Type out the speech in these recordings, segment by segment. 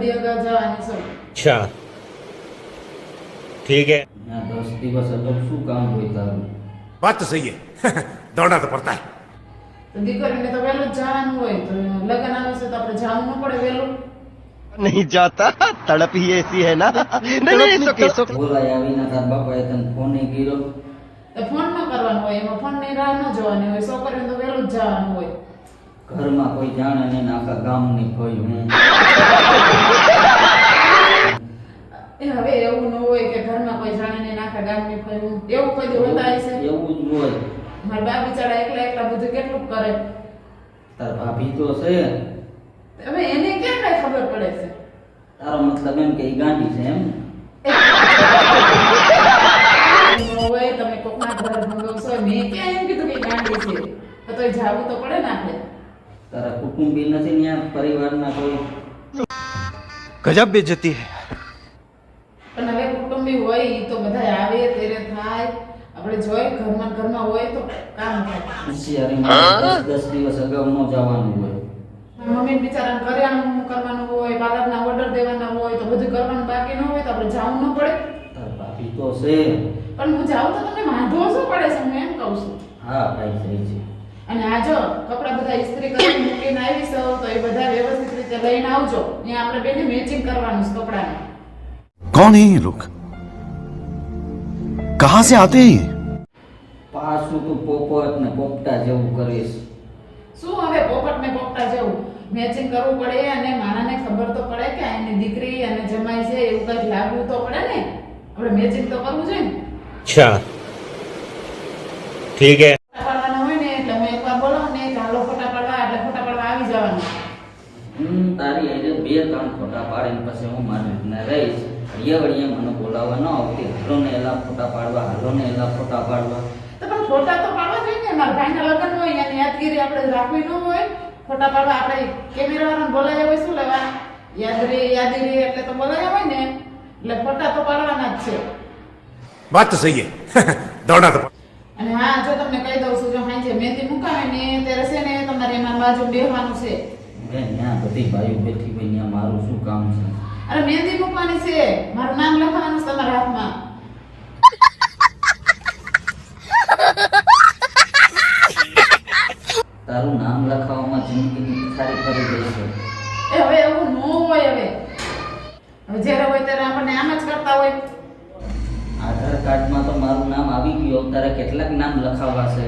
દી અગાઉ જવાની છું. अच्छा ठीक है. 10 દિવસ અગાઉ શું કામ હોય તારું? बात तो सही है दौड़ना तो पड़ता है. તો દીકરીને તો વહેલું જ જવાનું હોય, તો લગ્ન આવે છે તો આપણે જવું ન પડે વહેલું? नहीं जाता तड़प ही ऐसी है ना नहीं तो બોલાય આવીને તાર બાપાએ તને ફોન કર્યો? તો ફોન ન કરવાનો હોય, એમાં ફોનની રાહ ન જોવાની હોય. છોકરીને તો વહેલું જ જવાનું હોય. ઘરમાં કોઈ જાણે નહીં ને આખા ગામની ભય હું. એ હવે એવું ન હોય કે ઘરમાં કોઈ જાણે નહીં, આખા ગામની ફર્યું એવું કોઈ દી હોતા હશે? એવું જ હોય. મારા બા બિચારા એકલા બધું કેટલું કરે. તાર ભાભી તો છે, હવે એને કેમ કઈ ખબર પડે છે? તારો મતલબ એમ કે ઈ ગાંડી છે એમ? હોય તમે કોકના ઘર ભંગવશો, મેં ક્યાં એમ કીધું કે ગાંડી છે? તો જાવું તો પડે ને આપણે. તારા કુટુંબી નથી ને યાર, પરિવારના કોઈ? गजब बेइज्जती है. પણ હવે કુટુંબી હોય ઈ તો બધા આવે ત્યારે થાય. આપણે જોઈ ઘરમાં હોય તો કામ થાય. હોશિયારીમાં 10 દિવસ અગાઉ ન જવાનું હોય. મમ્મી બિચારાને કરિયાણું કરવાનું હોય, પાર્લરના ઓર્ડર દેવાના હોય, તો બધું કરવાનું બાકી ન હોય તો આપણે જાવું ન પડે? તાર ભાભી તો છે. પણ હું જાઉં તો તમને વાંધો શું પડે છે? હું એમ કહું છું. હા ભાઈ થઈ છે. અને આ જો કપડા બધા ઇસ્ત્રી કરીને મૂકીને આવી છો તો એ બધા વ્યવસ્થિત રીતે લઈને આવજો. અહીંયા આપણે બેને મેચિંગ કરવાનું છે કપડાને. कौन है ये लोग, कहां से आते हैं ये? પાછું તું પોપટ ને પોપટા જેવું કરીશ. શું હવે પોપટ ને પોપટા જેવું મેચિંગ કરવું પડે? અને માણાને ખબર તો પડે કે આ એની દીકરી અને જમાઈ છે એવું કંઈક લાગવું તો પડે ને. આપણે મેચિંગ તો કરવું જોઈએ ને. अच्छा ठीक है. ફોટા પાડવાના હોય ને એટલે હું એકવાર બોલાવું ને કે હાલો ફોટા પાડવા, એટલે ફોટા પાડવા આવી જવાનું. તારી આજે 2-3 ફોટા પાડીને પછી હું મારી રીતના રહીશ. ઘડીએ મને બોલાવવા ન આવતી. હાલો ને એલા ફોટા પાડવા, હાલો ને એલા ફોટા પાડવા. તો પણ ફોટા તો પાડવા જોઈએ ને. મારા ભાઈના લગ્ન હોય એની યાદગીરી આપણે રાખવી ન હોય? ફોટા પાડવા આપણે કેમેરાવાળાને બોલાવ્યા હોય, શું લેવા? યાદગીરી એટલે તો બોલાવ્યા હોય ને, એટલે ફોટા તો પાડવાના જ છે. बात तो सही है दौड़ना तो અને હા, જો તમને કહી દઉં છું, જો હાંજે મહેંદી મુકાવે ને ત્યારે છે ને તમારે એમાં બાજુ બેહવાનું છે. બેન ત્યાં બધી બાયું બેઠી હોય ત્યાં મારું શું કામ છે? અરે મહેંદી મૂકવાની છે, મારું નામ લખવાનું છે તમારા હાથમાં. તારું નામ લખાવવામાં જિંદગી સારી કરી દઈશું. એ હવે એવું ન હોય. હવે જ્યારે હોય ત્યારે આપણને આમ જ કરતા હોય. આધાર કાર્ડમાં તો મારું નામ આવી ગયું. તારે કેટલાક નામ લખાવવા છે?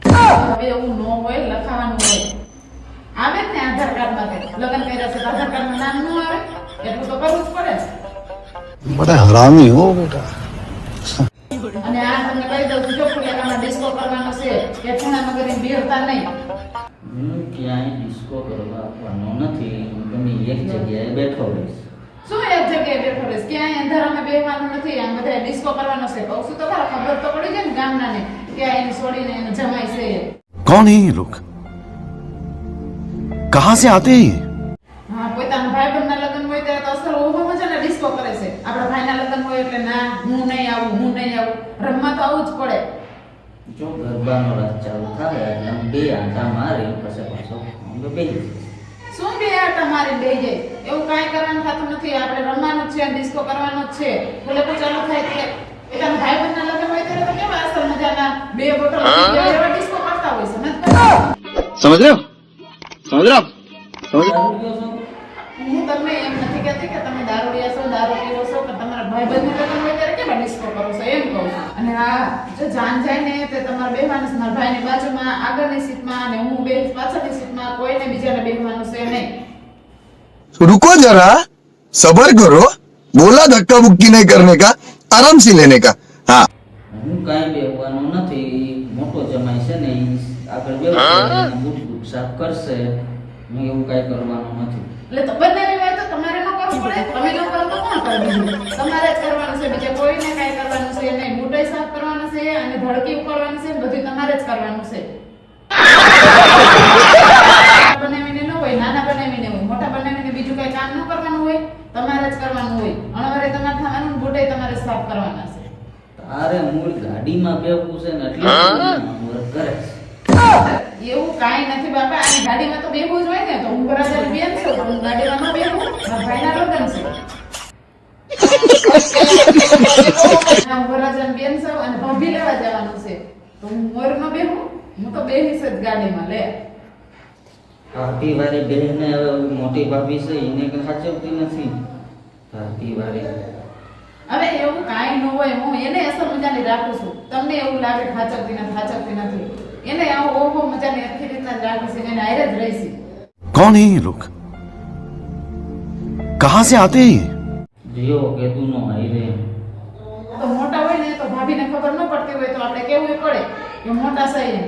હવે એવું ન હોય, લખાવાનું હોય. આવે જ ને આધાર કાર્ડમાં તો. લગ્ન કર્યા છે તો આધાર કાર્ડમાં નામ ન આવે? એટલું તો કરવું જ પડે. बड़ा हरामी हो बेटा. અને આ તમને કહી દઉં છું, જો ફુલેકામાં ડિસ્કો કરવાનો છે કે ખૂણામાં કરીને બેહતા નહીં. હું ક્યાંય ડિસ્કો કરવા આપવાનો નથી. હું ગમે એક જગ્યાએ બેઠો રહીશ. શું એક જગ્યાએ બેઠો રહીશ? ક્યાંય અંધારામાં બેહવાનું નથી. આમ બધા ડિસ્કો કરવાનો છે. કહું છું તો ખરા, ખબર તો પડી જાય ને ગામનાને કે આ એને છોડીને એને જમાઈ છે. कौन है ये लोग, कहां से आते हैं ये? હા, પોતાના ભાઈબંધના લગ્ન હોય ત્યારે તો અસલ ઓહો મજાના ડિસ્કો કરે છે. આપણા ભાઈના લગ્ન હોય એટલે ના, હું નહીં આવું. રમવા તો આવું જ પડે. જો ગરબાનો રાત ચાલુ થાય એટલે આમ 2 આંટા મારી પછી પાછો અમે બેસી જઈશું. શું બે આટા મારી બે જાય? એવું કાંઈ કરવાનું થતું નથી. આપણે રમવાનું જ છે, ડિસ્કો કરવાનો જ છે. ભલે કોઈ ચાલુ થાય એટલે પોતાના ભાઈબંધના લગ્ન હોય ત્યારે તો કેવા અસલ મજાના 2 બોટલ એવા ડિસ્કો કરતા હોય છે. નથી કરતા? समझ रहे हो, समझ रहे हो? દારૂ પીઓ છો? હું તમને એમ નથી કહેતી કે તમે દારૂડિયા છો, દારૂ પીવો છો, કે તમારા ભાઈબંધનું લગ્ન હોય ત્યારે કેવા ડિસ્કો કરો છો, એમ કહું છું. અને હા, જો જાન જાય ને તે તમારે બેહવાનું છે. મારા ભાઈની બાજુમાં આગળની સીટમાં અને હું બે પાછળની સીટમાં. કોઈને બીજાને બેહવાનું છે નહીં. रुको जरा, सबर करो, बोला धक्का मुक्की नहीं करने का, आराम से लेने का. हाँ, હું કાંઈ બેહવાનો નથી. મોટો જમાઈ છે ને ઈ આગળ બેસશે, બૂટ સાફ કરશે. હું એવું કાંઈ કરવાનું નથી. એટલે તો બનાવી હોય તો તમારે ન કરવું પડે? તમે ન કરો તો કોણ કરે બીજું? તમારે જ કરવાનું છે. બીજા કોઈને કાંઈ કરવાનું છે નહીં. બુટાઈ સાફ કરવાનું છે અને ધડકી ઉપાડવાની છે. બધું તમારે જ કરવાનું છે. બનાવીને ન હોય, નાના બનાવીને હોય, મોટા બનાવીને બીજું કઈ કામ ન કરવાનું હોય. તમારે જ કરવાનું હોય. અણવરે તમારે થવાનું, બુટાઈ તમારે સાફ કરવાના છે. તારે મૂળ ગાડીમાં બેહવું છે ને એટલે વર્ક કરે છે. એવું કાંઈ નથી બાપા, આની ગાડીમાં તો બેહવું જ હોય ને, તો હું વરરાજાની બેન છું, તો હું ગાડીમાં ન બેહું? મારા ભાઈના લગ્ન છે. હું વરરાજાની બેન છું અને ભાભી લેવા જવાનું છે, તો હું મોરમાં બેહું? હું તો બેહીશ જ ગાડીમાં. લે ભાભી વાળી બહેનને હવે મોટી ભાભી છે એને કઈ સાચવતી નથી. ભાભી વાળી હવે એવું કાંઈ ન હોય, હું એને અસર મજાની રાખું છું. તમને એવું લાગે ખાચવતી નથી, એને આવું ઓહો મજાની આખી રીતના જ રાખું છું, એને હારે જ રહીશ. कौन है ये लोग कहां से आते हैं ये જીઓ કેતું નો હાઈરે. તો મોટા હોય ને તો ભાભીને ખબર ન પડતી હોય તો આપણે કેવું પડે કે મોટા છે એમ.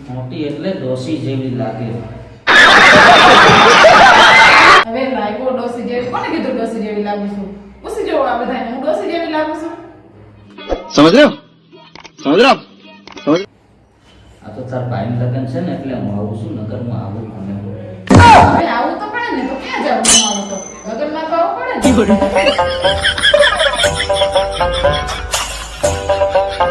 મોટી એટલે ડોસી જેવી લાગે. હવે લાગ્યો ડોસી જેવી? કોને કીધું ડોસી જેવી લાગુ છું? પૂછી જોવો આ બધાને, હું ડોસી જેવી લાગુ છું? समझ रहे हो समझ रहे हो आप? समझ આ તો તાર ભાઈનું લગ્ન છે ને એટલે હું આવું છું, નગર હું આવું અને હવે આવું તો પડે ને, તો ક્યાં જવાનું આવું તો? લગ્નમાં તો આવું પડે ને.